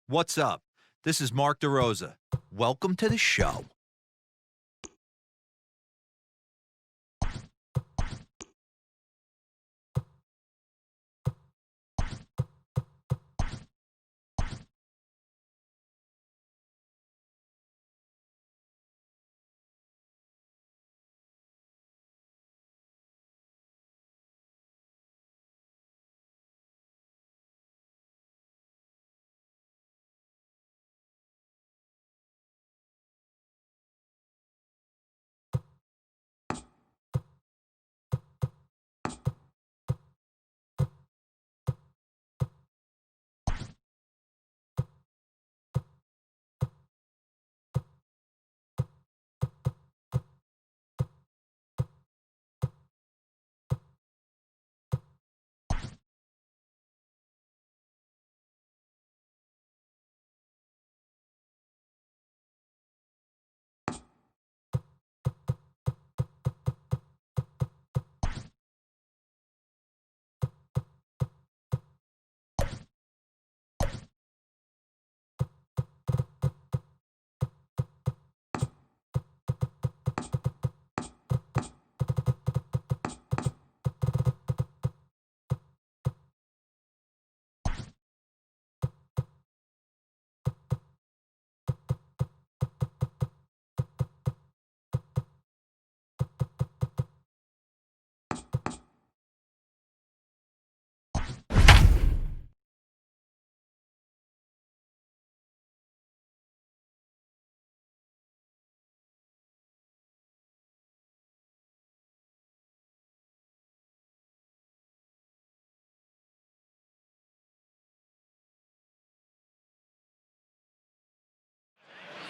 What's up? This is Mark DeRosa. Welcome to the show.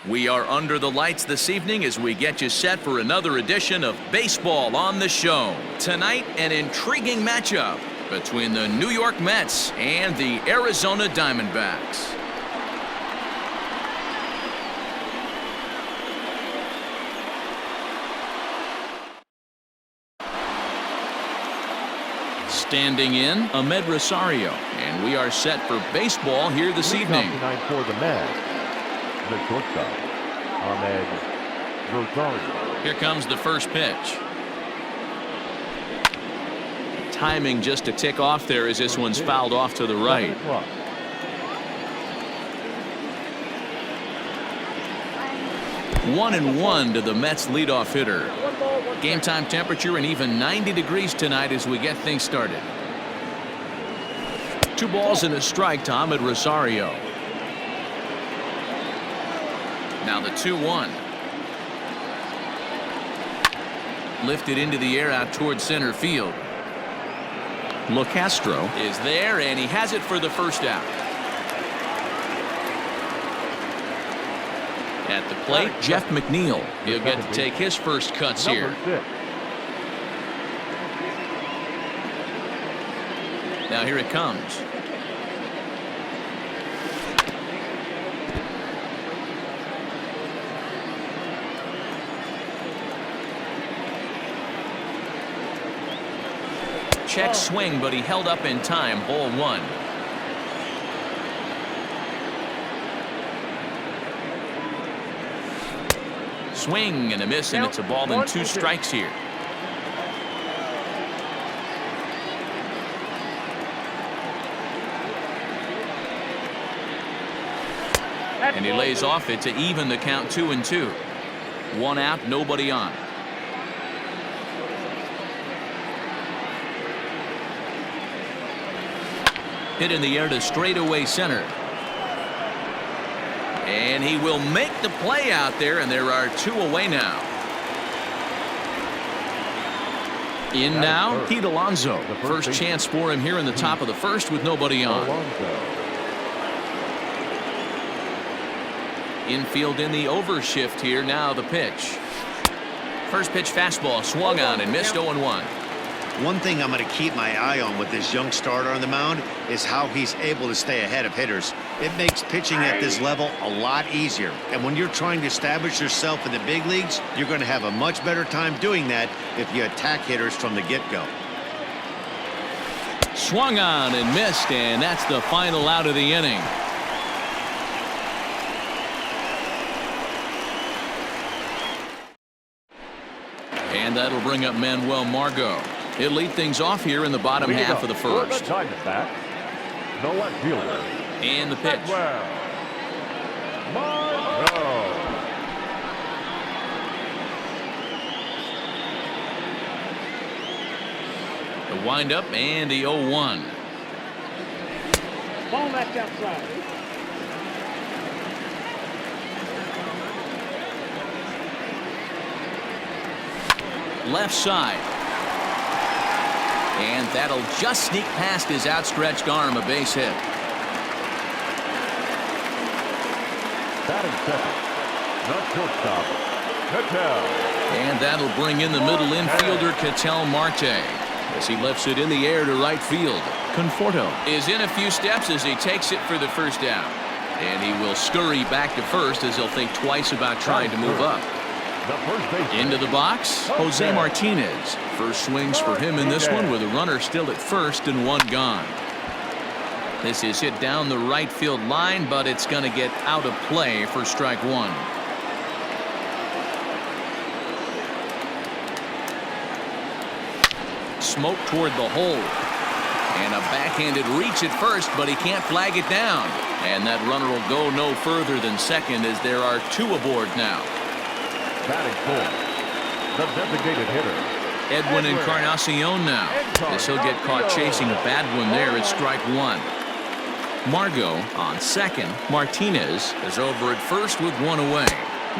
We are under the lights this evening as we get you set for another edition of Baseball on the Show. Tonight, an intriguing matchup between the New York Mets and the Arizona Diamondbacks. Standing in, Ahmed Rosario, and we are set for baseball here this evening. Tonight for the Mets, the shortstop, Ahmed Rosario. Here comes the first pitch. Timing just a tick off there as this one's fouled off to the right. 1-1 to the Mets leadoff hitter. Game time temperature and even 90 degrees tonight as we get things started. 2 balls and a strike to Ahmed Rosario. Now the 2-1. Lifted into the air out towards center field. LeCastro is there, and he has it for the first out. At the plate, Jeff McNeil. He'll get to take his first cuts here. Now here it comes. Check swing, but he held up in time. Ball 1. Swing and a miss, and it's a ball and 2 strikes here. And he lays off it to even the count 2-2. 1 out, nobody on. Hit in the air to straightaway center. And he will make the play out there, and there are 2 away now. In now, Pete Alonso. First chance for him here in the top of the first with nobody on. Infield in the overshift here. Now the pitch. First pitch fastball swung on and missed. 0-1. One thing I'm going to keep my eye on with this young starter on the mound is how he's able to stay ahead of hitters. It makes pitching at this level a lot easier. And when you're trying to establish yourself in the big leagues, you're going to have a much better time doing that if you attack hitters from the get-go. Swung on and missed, and that's the final out of the inning. And that'll bring up Manuel Margot. He'll lead things off here in the bottom half of the first. Dbacks, the left fielder. And the pitch. Margot. The windup and the 0-1. Ball match outside. Left side. And that'll just sneak past his outstretched arm, a base hit. Batting second, the shortstop, Cattell. And that'll bring in the middle infielder, Ketel Marte, as he lifts it in the air to right field. Conforto is in a few steps as he takes it for the first down. And he will scurry back to first as he'll think twice about trying to move up. Into the box, Jose Martinez. First swings for him in this one with a runner still at first and one gone. This is hit down the right field line, but it's going to get out of play for strike one. Smoke toward the hole. And a backhanded reach at first, but he can't flag it down. And that runner will go no further than second as there are two aboard now. Batting fourth, the designated hitter, Edwin Encarnacion now, as he'll get caught chasing a bad one there at strike one. Margot on second. Martinez is over at first with one away.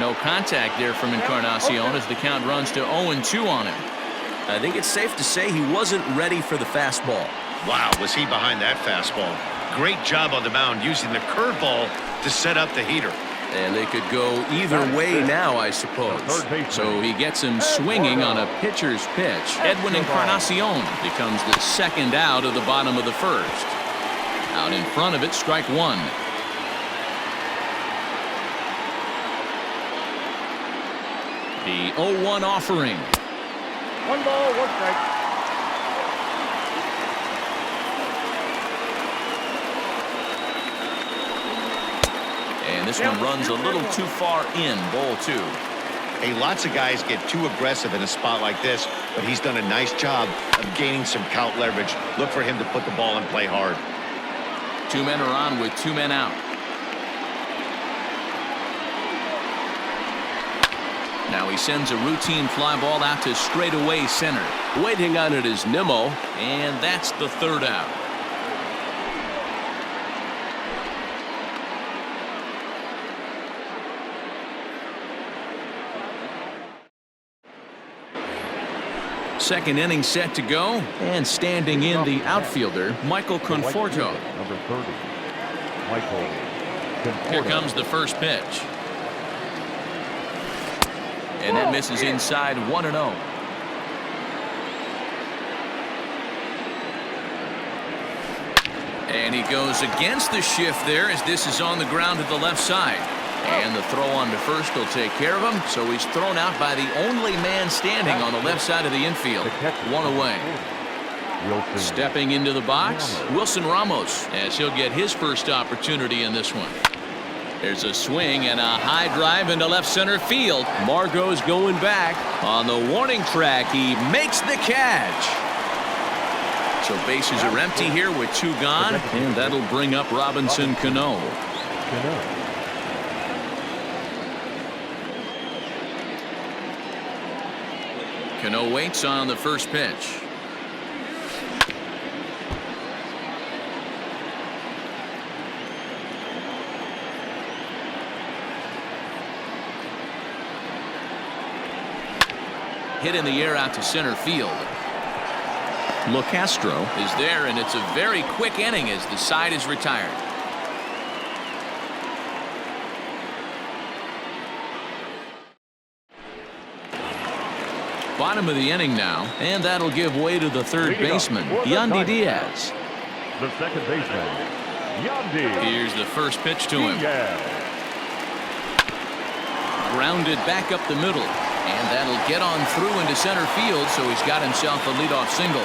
No contact there from Encarnacion as the count runs to 0-2 on him. I think it's safe to say he wasn't ready for the fastball. Wow, was he behind that fastball. Great job on the mound using the curveball to set up the heater. And they could go either way now, I suppose. So he gets him swinging on a pitcher's pitch. Edwin Encarnacion becomes the second out of the bottom of the first. Out in front of it, strike one. The 0-1 offering. 1 ball, 1 strike. And this one runs a little too far in, ball two. Hey, lots of guys get too aggressive in a spot like this, but he's done a nice job of gaining some count leverage. Look for him to put the ball in play hard. Two men are on with two men out. Now he sends a routine fly ball out to straightaway center. Waiting on it is Nimmo. And that's the third out. Second inning set to go, and standing in the outfielder, Michael Conforto. Number 30, Michael Conforto. Here comes the first pitch. And that misses inside 1-0. And he goes against the shift there as this is on the ground to the left side. And the throw on to first will take care of him, so he's thrown out by the only man standing on the left side of the infield. One away. Stepping into the box, Wilson Ramos, as he'll get his first opportunity in this one. There's a swing and a high drive into left center field. Margot's going back. On the warning track, he makes the catch. So bases are empty here with two gone, and that'll bring up Robinson Cano. Cano waits on the first pitch. Hit in the air out to center field. LoCastro is there, and it's a very quick inning as the side is retired. Bottom of the inning now, and that'll give way to the third baseman, Yandy Diaz. The second baseman, Yandy. Here's the first pitch to him. Grounded back up the middle, and that'll get on through into center field, so he's got himself a leadoff single.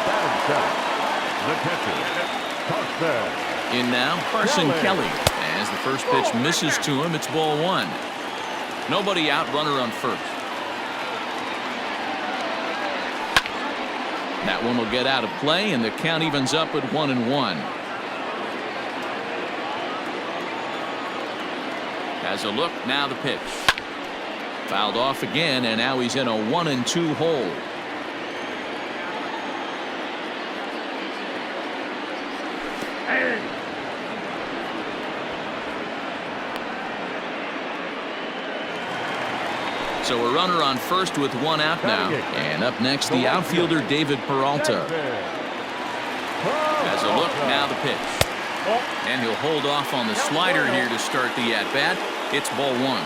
Batting seventh, the catcher, Carson. In now, Carson Kelly. As the first pitch misses to him, it's ball one. Nobody out, runner on first. That one will get out of play, and the count evens up at 1-1. Has a look, now the pitch. Fouled off again, and now he's in a 1-2 hole. So a runner on first with one out now. And up next, the outfielder, David Peralta. Has a look, now the pitch. And he'll hold off on the slider here to start the at-bat. It's ball one.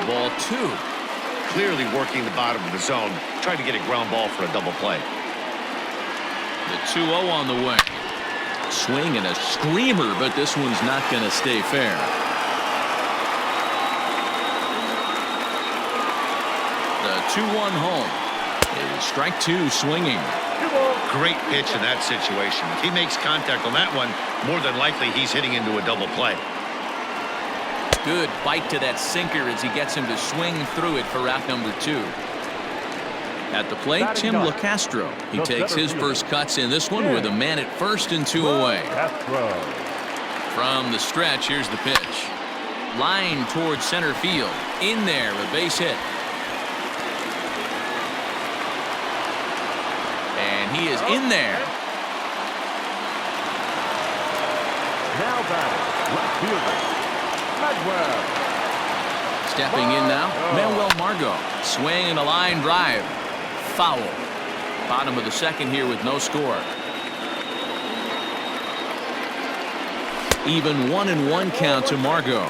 Ball two. Clearly working the bottom of the zone, trying to get a ground ball for a double play. The 2-0 on the way. Swing and a screamer, but this one's not going to stay fair. The 2-1 home. It is strike two, swinging. Great pitch in that situation. If he makes contact on that one, more than likely he's hitting into a double play. Good bite to that sinker as he gets him to swing through it for out number two. At the plate, Tim LaCastro. He takes his first cuts in this one with a man at first and two away. From the stretch, here's the pitch. Line towards center field. In there, a base hit. And he is in there. Now batting, left fielder, Medwell. Stepping in now, Manuel Margot. Swing and a line drive. Foul. Bottom of the second here with no score. Even 1-1 count to Margot.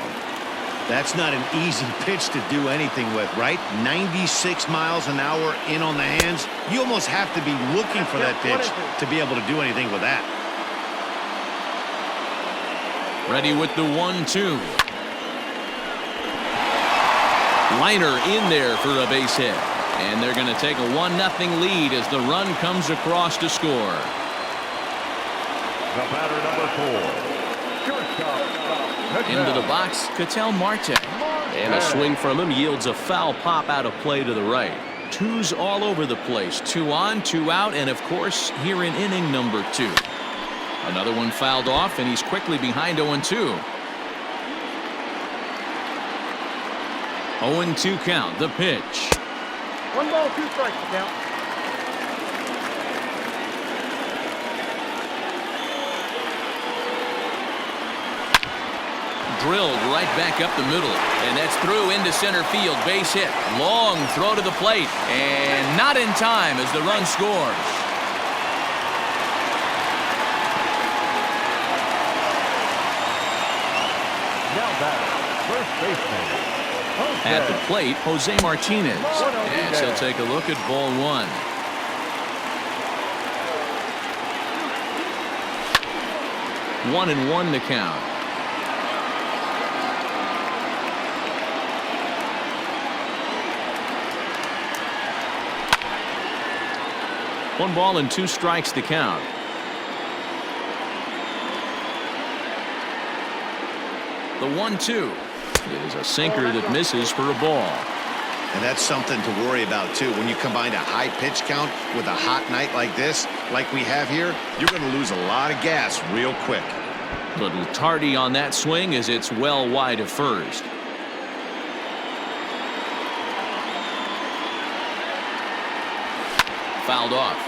That's not an easy pitch to do anything with, right? 96 miles an hour in on the hands. You almost have to be looking for that pitch to be able to do anything with that. Ready with the 1-2. Liner in there for a base hit. And they're going to take a 1-0 lead as the run comes across to score. The batter, number 4. Shortstop. Into the box, Ketel Marte. And a swing from him yields a foul pop out of play to the right. Twos all over the place. 2 on, 2 out, and of course, here in inning number 2. Another one fouled off, and he's quickly behind 0-2. 0-2 count, the pitch. 1 ball, 2 strikes to count. Drilled right back up the middle, and that's through into center field. Base hit. Long throw to the plate, and not in time as the run scores. Now batting, first baseman. At the plate, Jose Martinez. And he'll take a look at ball one. One and one to count. One ball and 2 strikes to count. The 1-2. It is a sinker that misses for a ball. And that's something to worry about, too. When you combine a high pitch count with a hot night like this, like we have here, you're going to lose a lot of gas real quick. Little tardy on that swing as it's well wide of first. Fouled off.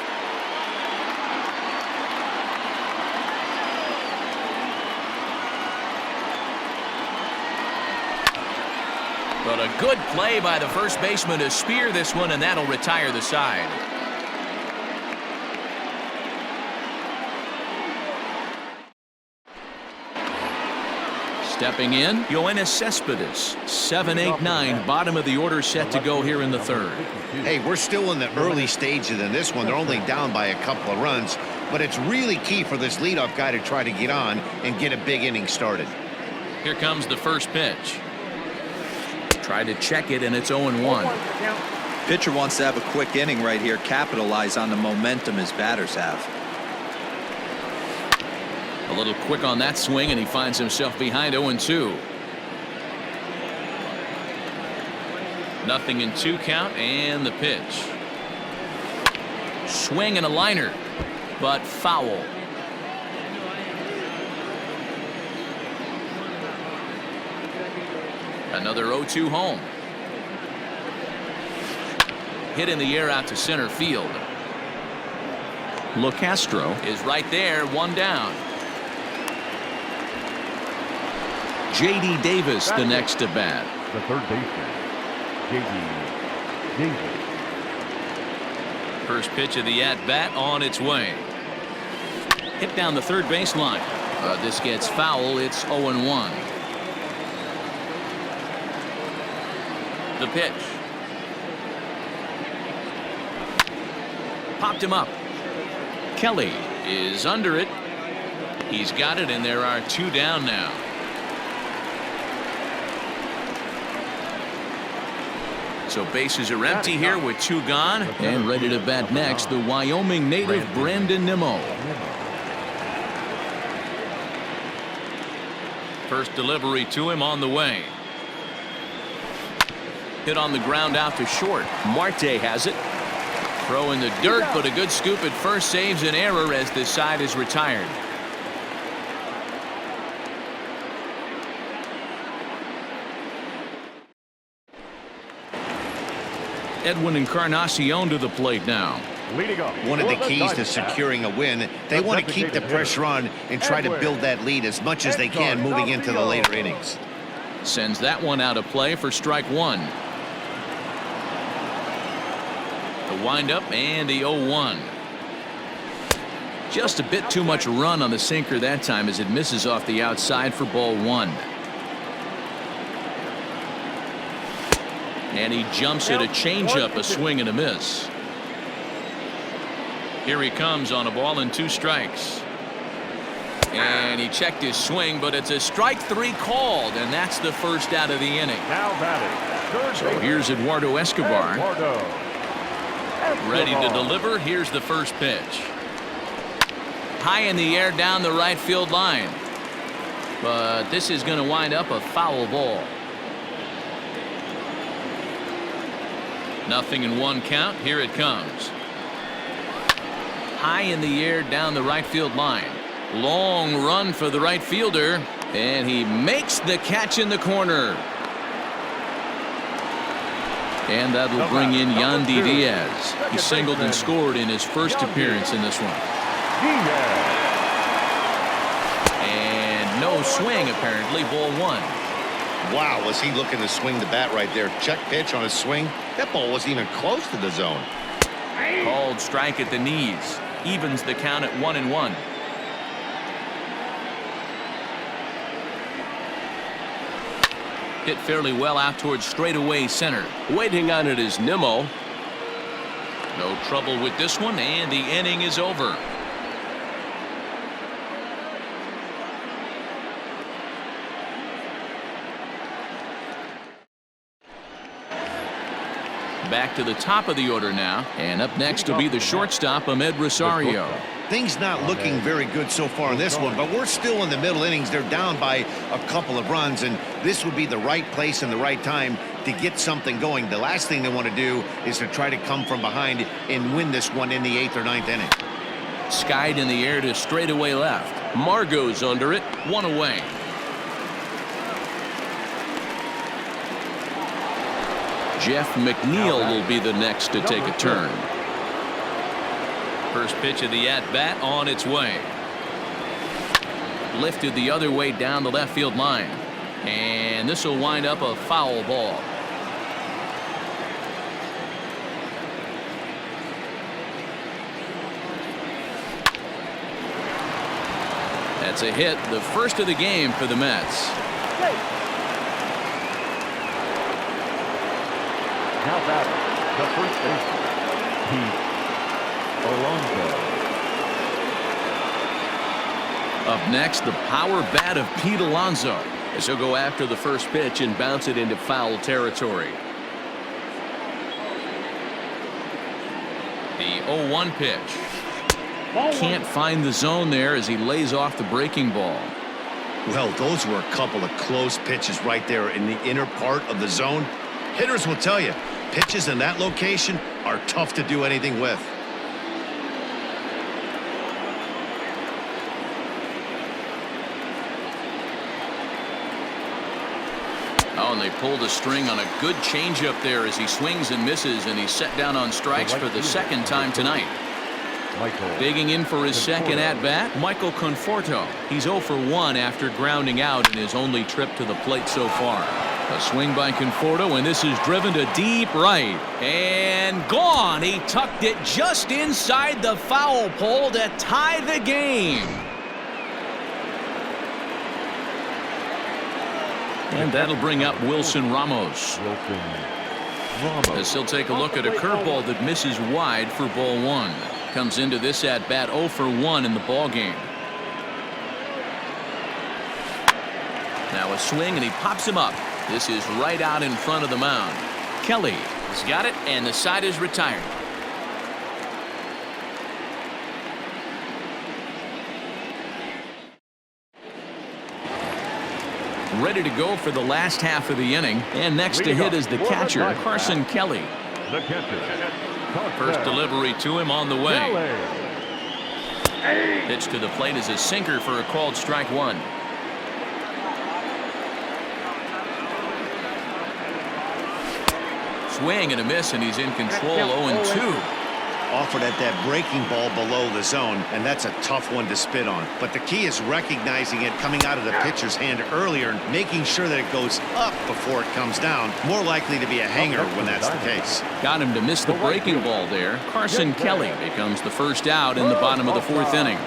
But a good play by the first baseman to spear this one, and that'll retire the side. Stepping in, Yoenis Cespedes. 7-8-9, bottom of the order set to go here in the third. Hey, we're still in the early stages in this one. They're only down by a couple of runs, but it's really key for this leadoff guy to try to get on and get a big inning started. Here comes the first pitch. Try to check it, and it's 0-1. Pitcher wants to have a quick inning right here, capitalize on the momentum his batters have. A little quick on that swing, and he finds himself behind 0-2. 0-2 count, and the pitch. Swing and a liner, but foul. Another 0-2 home. Hit in the air out to center field. LeCastro is right there, one down. J.D. Davis the next to bat. The third baseman, J.D. Davis. First pitch of the at-bat on its way. Hit down the third baseline. This gets foul. It's 0-1. The pitch. Popped him up. Kelly is under it. He's got it, and there are 2 down now. So bases are empty here with 2 gone, and ready to bat next, the Wyoming native Brandon Nimmo. First delivery to him on the way. Hit on the ground out to short. Marte has it. Throw in the dirt, but a good scoop at first saves an error as this side is retired. Edwin Encarnacion to the plate now. Leading up. One of the keys to securing a win, they want to keep the pressure on and try to build that lead as much as they can moving into the later innings. Sends that one out of play for strike 1. The windup and the 0-1. Just a bit too much run on the sinker that time as it misses off the outside for ball 1. And he jumps at a changeup, a swing and a miss. Here he comes on a ball and 2 strikes. And he checked his swing, but it's a strike 3 called, and that's the first out of the inning. Now batting. So here's Eduardo Escobar. Ready to deliver. Here's the first pitch. High in the air down the right field line. But this is going to wind up a foul ball. 0-1 count. Here it comes. High in the air down the right field line. Long run for the right fielder, and he makes the catch in the corner. And that will bring in Yandy Diaz. He singled and scored in his first appearance in this one. And no swing, apparently. Ball 1. Wow, was he looking to swing the bat right there? Check pitch on a swing. That ball wasn't even close to the zone. Called strike at the knees. Evens the count at 1-1. Hit fairly well out towards straightaway center. Waiting on it is Nimmo. No trouble with this one, and the inning is over. Back to the top of the order now, and up next will be the shortstop, Ahmed Rosario. Things not looking very good so far in this one, but we're still in the middle innings. They're down by a couple of runs, and this would be the right place and the right time to get something going. The last thing they want to do is to try to come from behind and win this one in the 8th or 9th inning. Skied in the air to straightaway left. Margot's under it. 1 away. Jeff McNeil will be the next to take a turn. First pitch of the at-bat on its way. Lifted the other way down the left field line. And this will wind up a foul ball. That's a hit, the first of the game for the Mets. Now batting. The first baseman, Pete Alonso. Up next, the power bat of Pete Alonso, as he'll go after the first pitch and bounce it into foul territory. The 0-1 pitch. Can't find the zone there as he lays off the breaking ball. Well, those were a couple of close pitches right there in the inner part of the zone. Hitters will tell you, pitches in that location are tough to do anything with. Oh, and they pulled a string on a good changeup there as he swings and misses, and he's set down on strikes for the second time tonight. Digging in for his second at-bat, Michael Conforto. He's 0 for 1 after grounding out in his only trip to the plate so far. A swing by Conforto, and this is driven to deep right. And gone! He tucked it just inside the foul pole to tie the game. And that'll bring up Wilson Ramos. As he'll take a look at a curveball that misses wide for ball 1. Comes into this at bat 0 for 1 in the ball game. Now a swing, and he pops him up. This is right out in front of the mound. Kelly has got it, and the side is retired. Ready to go for the last half of the inning, and next to hit is the catcher, Carson Kelly. The catcher. First delivery to him on the way. Pitch to the plate is a sinker for a called strike 1. Swing and a miss, and he's in control. 0-2. Offered at that breaking ball below the zone, and that's a tough one to spit on. But the key is recognizing it coming out of the pitcher's hand earlier and making sure that it goes up before it comes down. More likely to be a hanger when that's the case. Got him to miss the breaking ball there. Carson Kelly becomes the first out in the bottom of the 4th inning.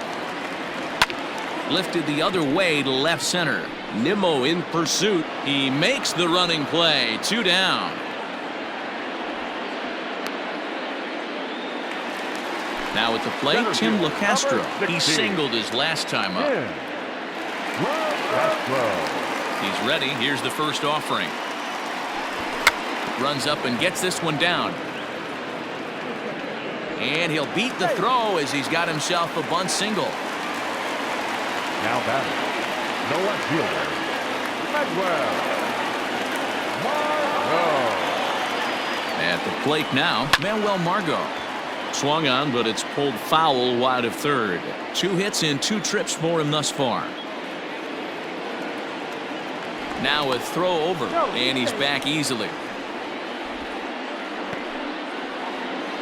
Lifted the other way to left center. Nimmo in pursuit. He makes the running play. 2 down. Now at the plate, Tim LeCastro. He singled his last time up. He's ready. Here's the first offering. Runs up and gets this one down. And he'll beat the throw as he's got himself a bunt single. Now batting. No left fielder. At the plate now, Manuel Margot. Swung on, but it's pulled foul wide of third. 2 hits in 2 trips for him thus far. Now a throw over, and he's back easily.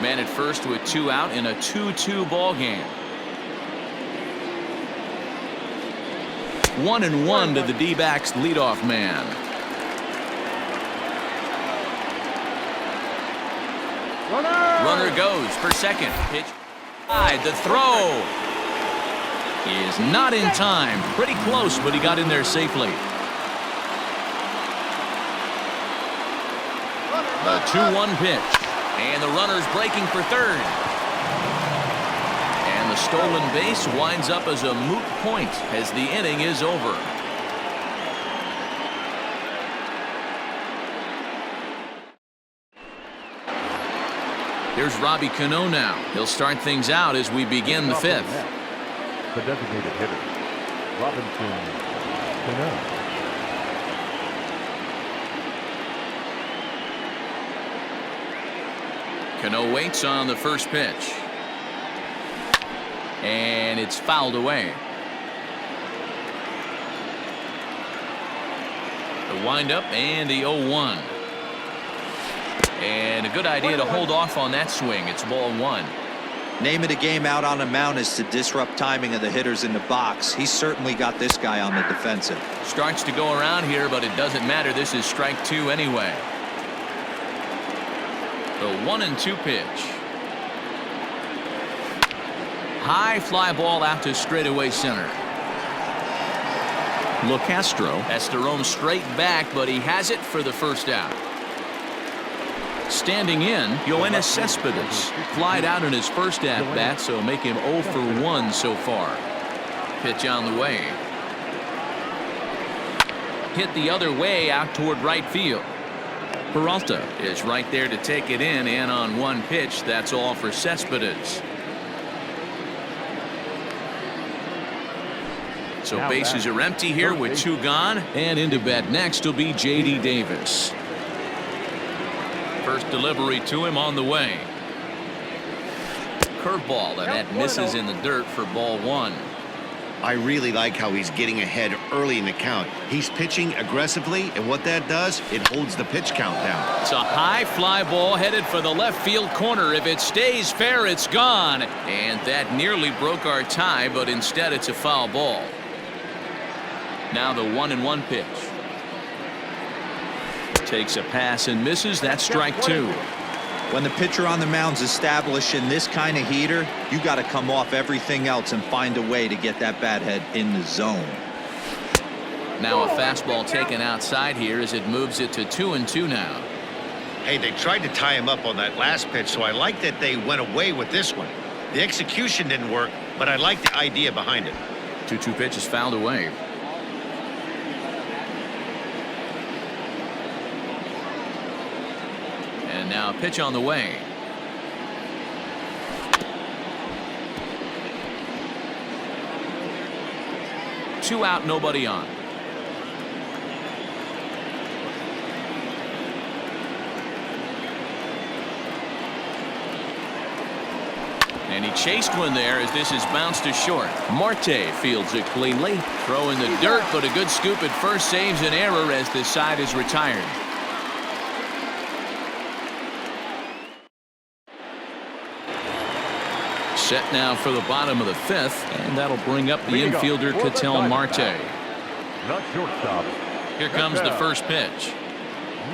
Man at first with 2 out in a 2-2 ball game. 1-1 to the D-backs leadoff man. Runner goes for second. Pitch. The throw is not in time. Pretty close, but he got in there safely. The 2-1 pitch. And the runner's breaking for third. And the stolen base winds up as a moot point as the inning is over. Here's Robbie Cano now. He'll start things out as we begin the 5th. The designated hitter, Robinson Cano. Cano waits on the first pitch. And it's fouled away. The windup and the 0-1. And a good idea to hold off on that swing. It's ball 1. Name of the game out on the mound is to disrupt timing of the hitters in the box. He's certainly got this guy on the defensive. Starts to go around here, but it doesn't matter. This is strike 2 anyway. The 1-2 pitch. High fly ball out to straightaway center. LeCastro has to roam straight back, but he has it for the first out. Standing in, Yoenis Cespedes flied out in his first at-bat, so make him 0 for 1 so far. Pitch on the way. Hit the other way out toward right field. Peralta is right there to take it in, and on 1 pitch, that's all for Cespedes. So bases are empty here with 2 gone. And into bat next will be J.D. Davis. First delivery to him on the way. Curveball, and that misses in the dirt for ball 1. I really like how he's getting ahead early in the count. He's pitching aggressively, and what that does, it holds the pitch count down. It's a high fly ball headed for the left field corner. If it stays fair, it's gone. And that nearly broke our tie, but instead it's a foul ball. Now the 1-1 pitch. Takes a pass and misses. That's strike 2. When the pitcher on the mound's established in this kind of heater, you got to come off everything else and find a way to get that bat head in the zone. Now a fastball taken outside here as it moves it to 2-2 now. Hey, they tried to tie him up on that last pitch, so I like that they went away with this one. The execution didn't work, but I like the idea behind it. 2-2 pitch is fouled away. And now a pitch on the way. Two out, nobody on. And he chased one there as this is bounced to short. Marte fields it cleanly. Throw in the dirt, but a good scoop at first saves an error as the side is retired. Set now for the bottom of the 5th, and that'll bring up the infielder Ketel Marte. The shortstop. Here comes the first pitch.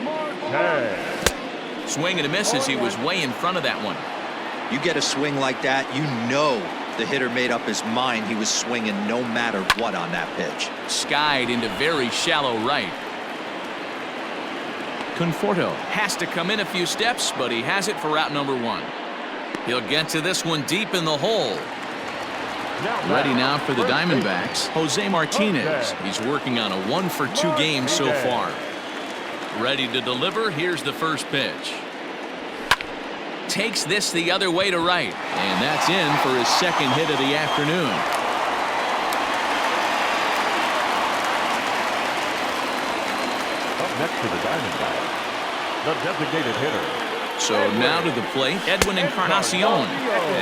Marte. Swing and a miss as he was way in front of that one. You get a swing like that, you know the hitter made up his mind he was swinging no matter what on that pitch. Skied into very shallow right. Conforto has to come in a few steps, but he has it for out number 1. He'll get to this one deep in the hole. Ready now for the Diamondbacks, Jose Martinez. He's working on a 1-for-2 game so far. Ready to deliver. Here's the first pitch. Takes this the other way to right, and that's in for his second hit of the afternoon. Up next to the Diamondbacks, the designated hitter. So now to the plate, Edwin Encarnacion,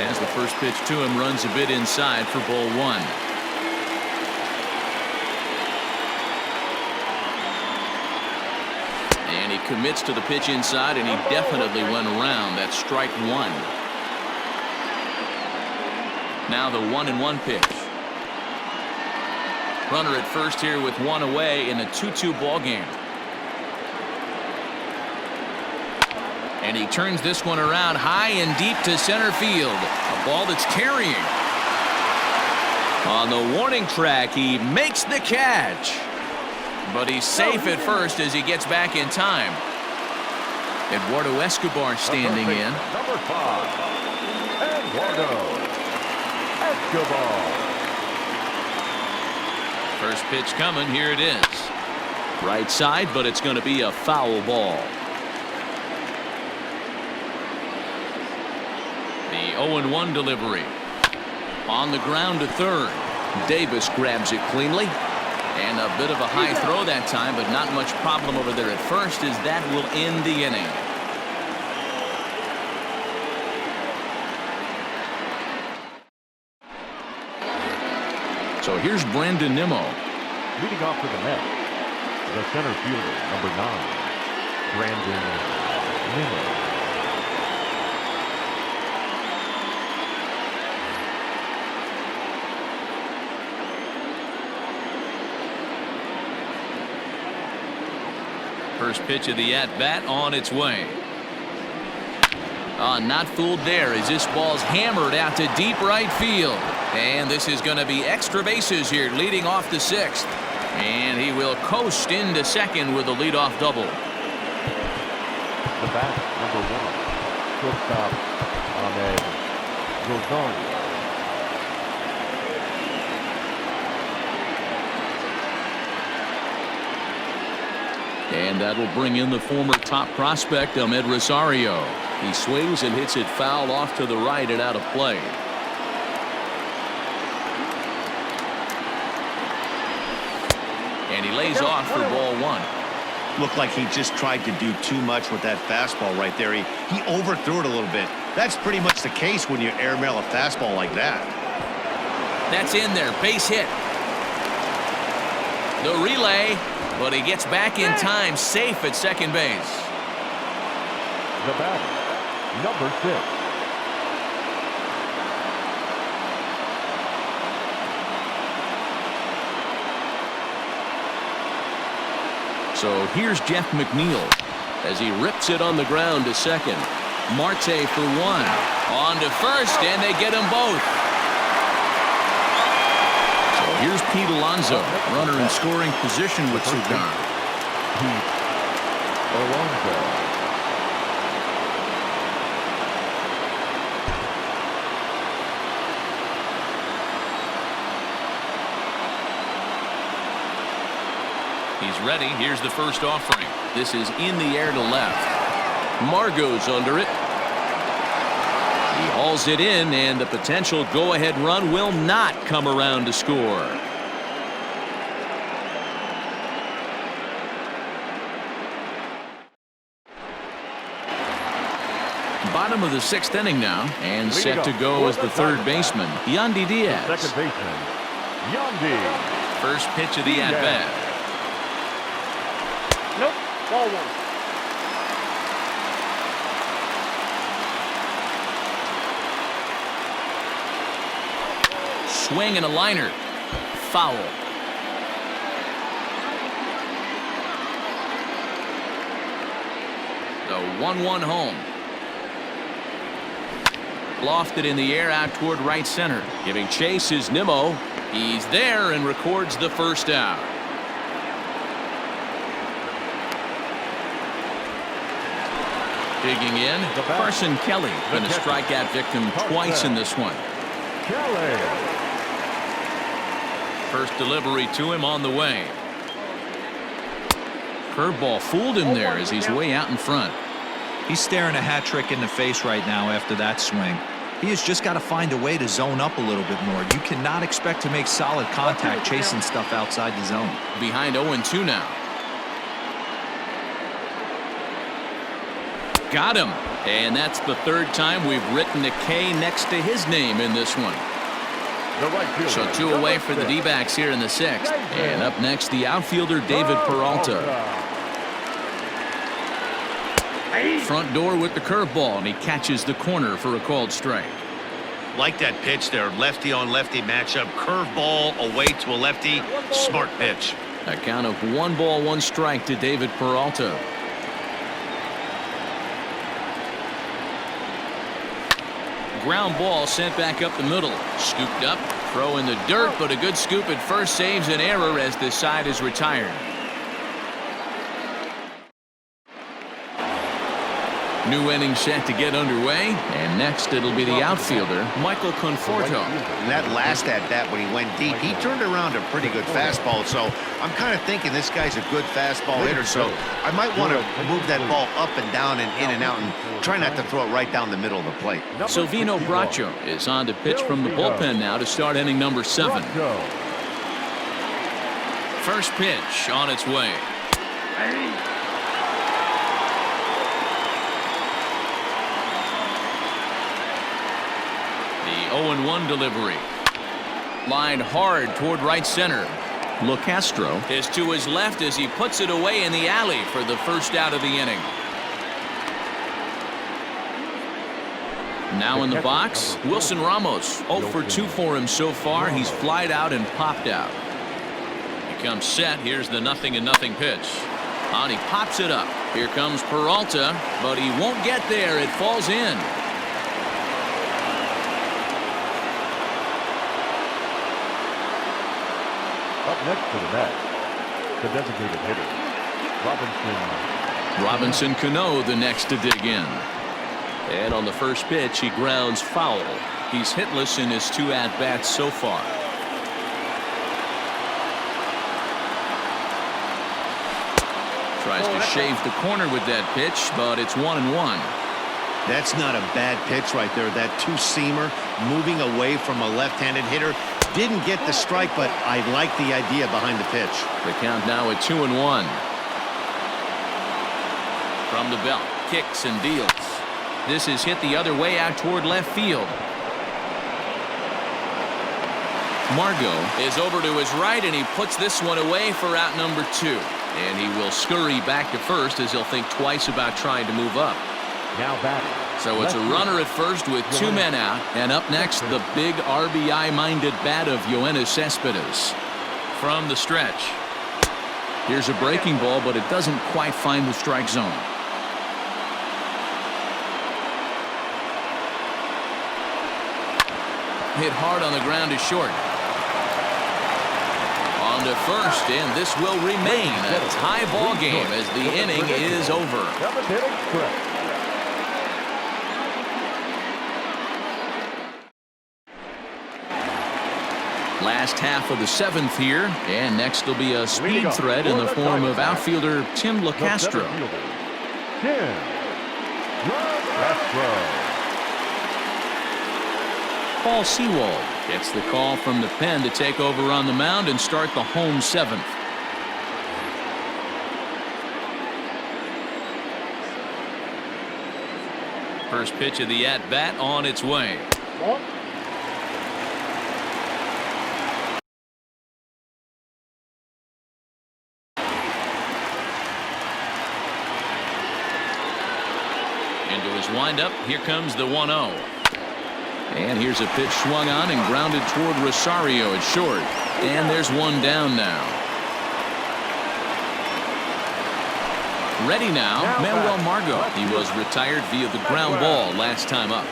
as the first pitch to him runs a bit inside for ball 1. And he commits to the pitch inside, and he definitely went around. That's strike 1. Now the 1-1 pitch. Runner at first here with 1 away in a 2-2 ball game. And he turns this one around high and deep to center field. A ball that's carrying. On the warning track, he makes the catch. But he's safe at first as he gets back in time. Eduardo Escobar standing in. Number 5, Eduardo Escobar. First pitch coming. Here it is. Right side, but it's going to be a foul ball. The 0-1 delivery. On the ground to third. Davis grabs it cleanly. And a bit of a high throw that time, but not much problem over there at first as that will end the inning. So here's Brandon Nimmo. Leading off for the Mets, the center fielder, number 9, Brandon Nimmo. First pitch of the at-bat on its way. Not fooled there as this ball's hammered out to deep right field. And this is going to be extra bases here leading off the 6th. And he will coast into second with a leadoff double. The bat, number 1, shortstop Ahmed Rosario. And that'll bring in the former top prospect, Ahmed Rosario. He swings and hits it foul off to the right and out of play. And he lays off for ball 1. Looked like he just tried to do too much with that fastball right there. He overthrew it a little bit. That's pretty much the case when you airmail a fastball like that. That's in there. Base hit. The relay, but he gets back in time, safe at second base. The batter, number 6. So here's Jeff McNeil as he rips it on the ground to second. Marte for 1. On to first, and they get them both. So here's Pete Alonso, runner in scoring position with Sugar. Pete Alonso. He's ready. Here's the first offering. This is in the air to left. Margot's under it. He hauls it in, and the potential go-ahead run will not come around to score. Bottom of the 6th inning now, and set to go as the third baseman, Yandy Diaz. Second baseman, Yandy. First pitch of the at-bat. Nope. Ball 1. Swing and a liner. Foul. The 1-1 home. Lofted in the air out toward right center. Giving chase is Nimmo. He's there and records the first out. Digging in, Carson Kelly been a strikeout victim twice in this one. Kelly. First delivery to him on the way. Curveball fooled him there as he's way out in front. He's staring a hat trick in the face right now after that swing. He has just got to find a way to zone up a little bit more. You cannot expect to make solid contact chasing stuff outside the zone. Behind 0-2 now. Got him. And that's the third time we've written a K next to his name in this one. So 2 away for the D-backs here in the 6th. And up next, the outfielder David Peralta. Front door with the curveball, and he catches the corner for a called strike. Like that pitch there, lefty on lefty matchup, curveball away to a lefty, smart pitch. A count of 1 ball, 1 strike to David Peralta. Ground ball sent back up the middle. Scooped up, throw in the dirt, but a good scoop at first saves an error as this side is retired. New inning set to get underway, and next it'll be the outfielder, Michael Conforto. And that last at-bat when he went deep, he turned around a pretty good fastball, so I'm kind of thinking this guy's a good fastball hitter, so I might want to move that ball up and down and in and out and try not to throw it right down the middle of the plate. Silvino Bracho is on to pitch from the bullpen now to start inning number 7. First pitch on its way. The 0-1 delivery. Lined hard toward right center. LoCastro is to his left as he puts it away in the alley for the first out of the inning. Now in the box, Wilson Ramos. 0 for 2 for him so far. He's flied out and popped out. He comes set. Here's the 0-0 pitch. And he pops it up. Here comes Peralta, but he won't get there. It falls in. Up next to the bat, the designated hitter, Robinson Cano, the next to dig in. And on the first pitch, he grounds foul. He's hitless in his 2 at-bats so far. Tries to shave the corner with that pitch, but it's 1-1. That's not a bad pitch right there. That 2-seamer moving away from a left-handed hitter. Didn't get the strike, but I like the idea behind the pitch. The count now at 2-1. From the belt, kicks and deals. This is hit the other way out toward left field. Margot is over to his right, and he puts this one away for out number 2. And he will scurry back to first as he'll think twice about trying to move up. Now batting. So it's a runner at first with 2 men out. And up next, the big RBI-minded bat of Yoenis Cespedes. From the stretch. Here's a breaking ball, but it doesn't quite find the strike zone. Hit hard on the ground is short. On to first, and this will remain a tie ball game as the inning is over. Last half of the 7th here, and next will be a speed threat in the form of outfielder Tim LaCastro. Paul Sewald gets the call from the pen to take over on the mound and start the home 7th. First pitch of the at-bat on its way. Into his windup, here comes the 1-0. And here's a pitch swung on and grounded toward Rosario at short. And there's one down now. Ready now, Manuel Margot. He was retired via the ground ball last time up.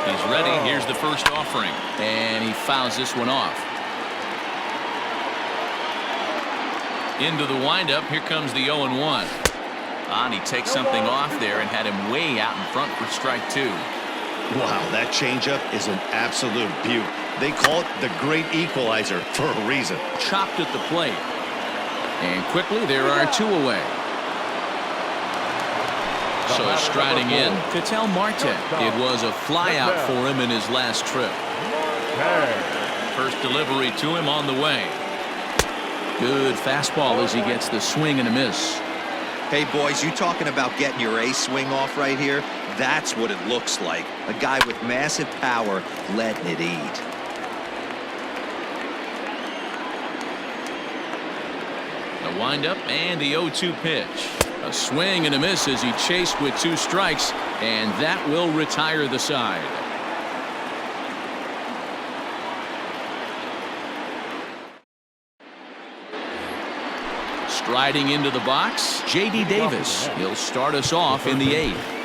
He's ready. Here's the first offering. And he fouls this one off. Into the windup. Here comes the 0-1. And he takes something off there and had him way out in front for strike 2. Wow, that changeup is an absolute beaut. They call it the great equalizer for a reason. Chopped at the plate. And quickly there are 2 away. So striding in, Ketel Marte. It was a flyout for him in his last trip. First delivery to him on the way. Good fastball as he gets the swing and a miss. Hey, boys, you talking about getting your ace swing off right here? That's what it looks like. A guy with massive power letting it eat. The windup and the 0-2 pitch. A swing and a miss as he chased with 2 strikes, and that will retire the side. Striding into the box, J.D. Davis. He'll start us off in the 8th.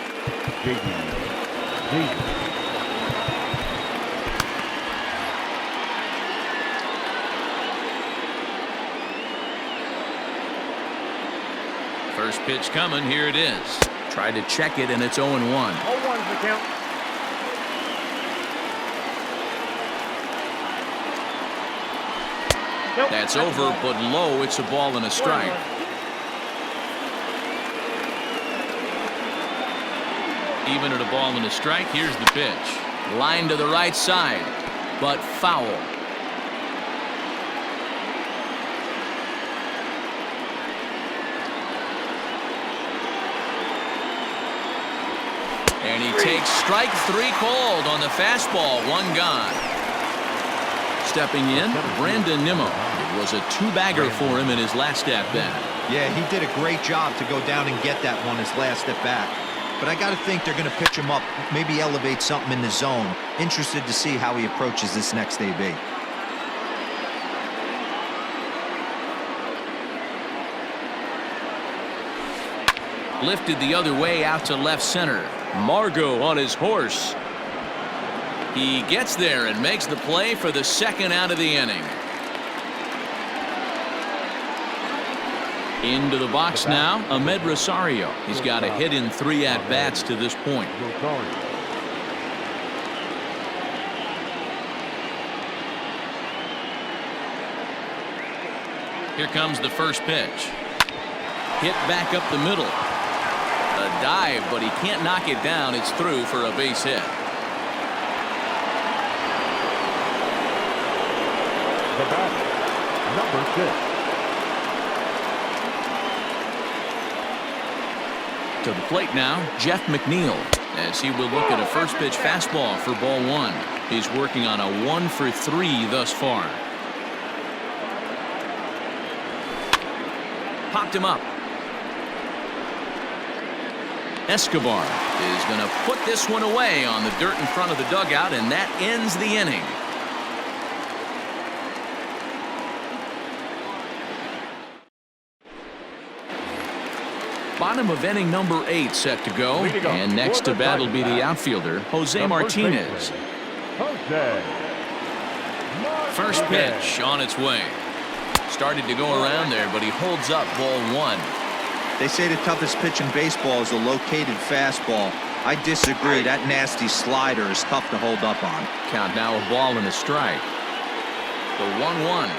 First pitch coming. Here it is. Try to check it, and it's 0-1. 0-1's the count. That's over, but low. It's a ball and a strike. Even at a ball and a strike, here's the pitch. Line to the right side, but foul. And he takes strike 3 called on the fastball. 1 gone. Stepping in, Brandon Nimmo. It was a 2-bagger for him in his last at-bat. Yeah, he did a great job to go down and get that one his last at-bat. But I got to think they're going to pitch him up, maybe elevate something in the zone. Interested to see how he approaches this next AB. Lifted the other way out to left center. Margot on his horse. He gets there and makes the play for the 2nd out of the inning. Into the box now, Ahmed Rosario. He's got a hit in 3 at-bats to this point. Here comes the first pitch. Hit back up the middle. A dive, but he can't knock it down. It's through for a base hit. number 6. To the plate now, Jeff McNeil, as he will look at a first pitch fastball for ball 1. He's working on a 1 for 3 thus far. Popped him up. Escobar is going to put this one away on the dirt in front of the dugout, and that ends the inning. Bottom of inning number 8 set to go, and next to bat will be the outfielder, Jose Martinez. First pitch on its way. Started to go around there, but he holds up ball 1. They say the toughest pitch in baseball is a located fastball. I disagree. That nasty slider is tough to hold up on. Count now a ball and a strike. The 1-1.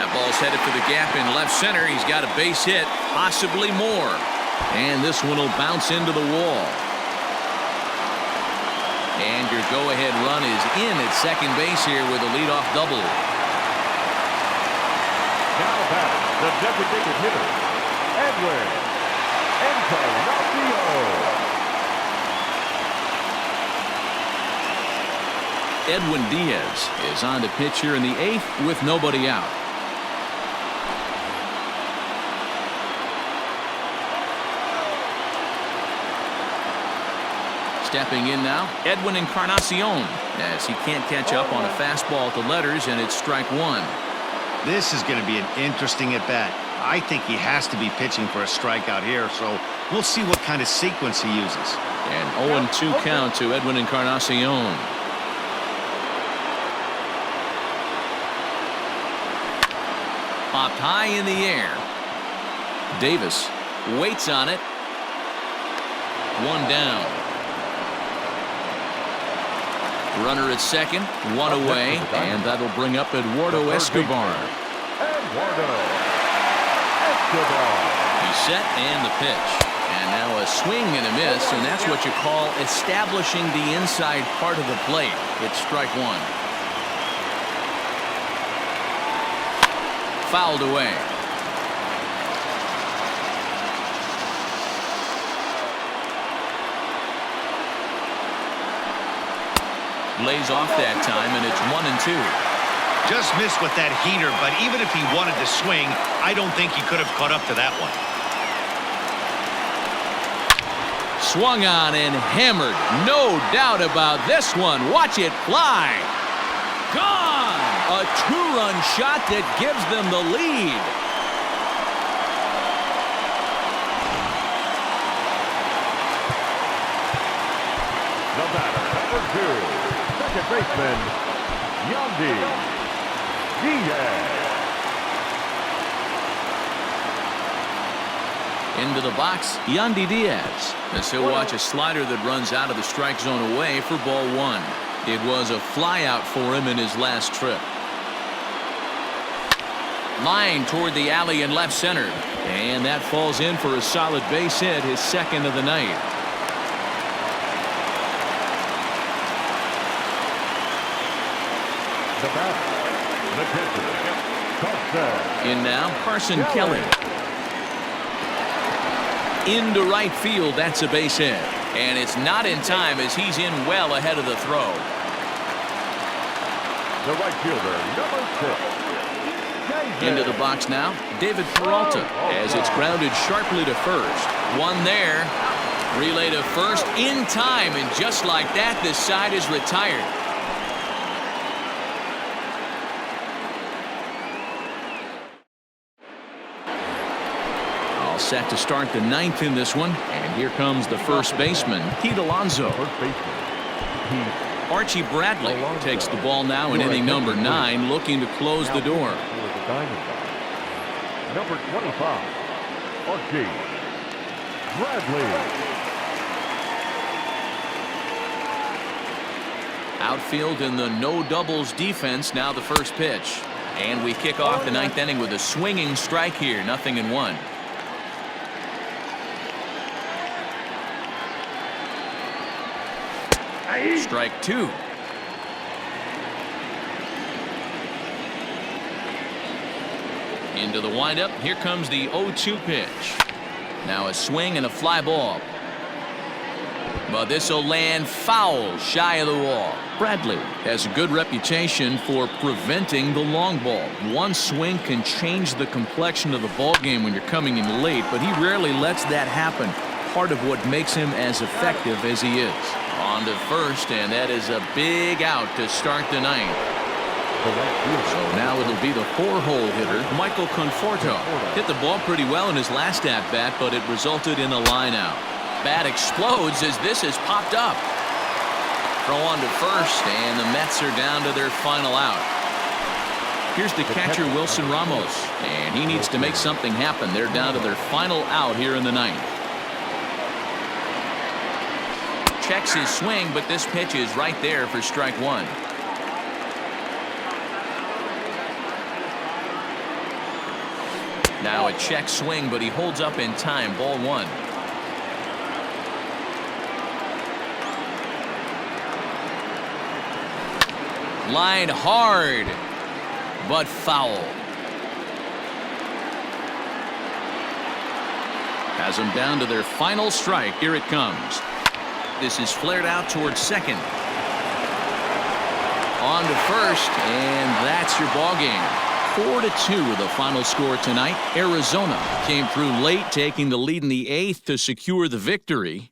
Ball's headed for the gap in left center. He's got a base hit, possibly more. And this one will bounce into the wall. And your go-ahead run is in at second base here with a leadoff double. Now back, the designated hitter, Edwin Encarnacion. Edwin Diaz is on to pitch here in the 8th with nobody out. Stepping in now, Edwin Encarnacion, as he can't catch up on a fastball at the letters, and it's strike 1. This is going to be an interesting at-bat. I think he has to be pitching for a strikeout here, so we'll see what kind of sequence he uses. An 0-2 count to Edwin Encarnacion. Popped high in the air. Davis waits on it. 1 down. Runner at second, 1 away, and that'll bring up Eduardo Escobar. He's set and the pitch. And now a swing and a miss, and that's what you call establishing the inside part of the plate. It's strike 1. Fouled away. Lays off that time, and it's 1-2. Just missed with that heater, but even if he wanted to swing, I don't think he could have caught up to that one. Swung on and hammered. No doubt about this one. Watch it fly. Gone! A 2-run shot that gives them the lead. The batter, number 2. Second baseman, Yandy Diaz. Into the box, Yandy Diaz. As he'll watch a slider that runs out of the strike zone away for ball 1. It was a flyout for him in his last trip. Line toward the alley in left center. And that falls in for a solid base hit, his second of the night. The batter, the catcher, In now, Carson Kelly. Into right field, that's a base hit. And it's not in time as he's in well ahead of the throw. The right fielder, number 6. Into the box now, David Peralta, as it's grounded sharply to first. One there. Relay to first in time, and just like that, this side is retired. All set to start the 9th in this one, and here comes the first baseman, Pete Alonso. Archie Bradley takes the ball now in inning number 9, looking to close the door. Number 25, Archie Bradley. Outfield in the no doubles defense. Now the first pitch. And we kick off the ninth inning with a swinging strike here. 0-1. Strike 2. Into the windup. Here comes the 0-2 pitch. Now a swing and a fly ball. But this will land foul shy of the wall. Bradley has a good reputation for preventing the long ball. One swing can change the complexion of the ball game when you're coming in late, but he rarely lets that happen. Part of what makes him as effective as he is. On to first, and that is a big out to start the ninth. So now it'll be the 4-hole hitter, Michael Conforto. Hit the ball pretty well in his last at-bat, but it resulted in a line out. Bat explodes as this is popped up. Throw on to first, and the Mets are down to their final out. Here's the catcher, Wilson Ramos, and he needs to make something happen. They're down to their final out here in the ninth. Checks his swing, but this pitch is right there for strike 1. Now a check swing, but he holds up in time. Ball 1. Line hard, but foul. Has them down to their final strike. Here it comes. This is flared out towards second. On to first, and that's your ball game. 4-2 the final score tonight. Arizona came through late, taking the lead in the 8th to secure the victory.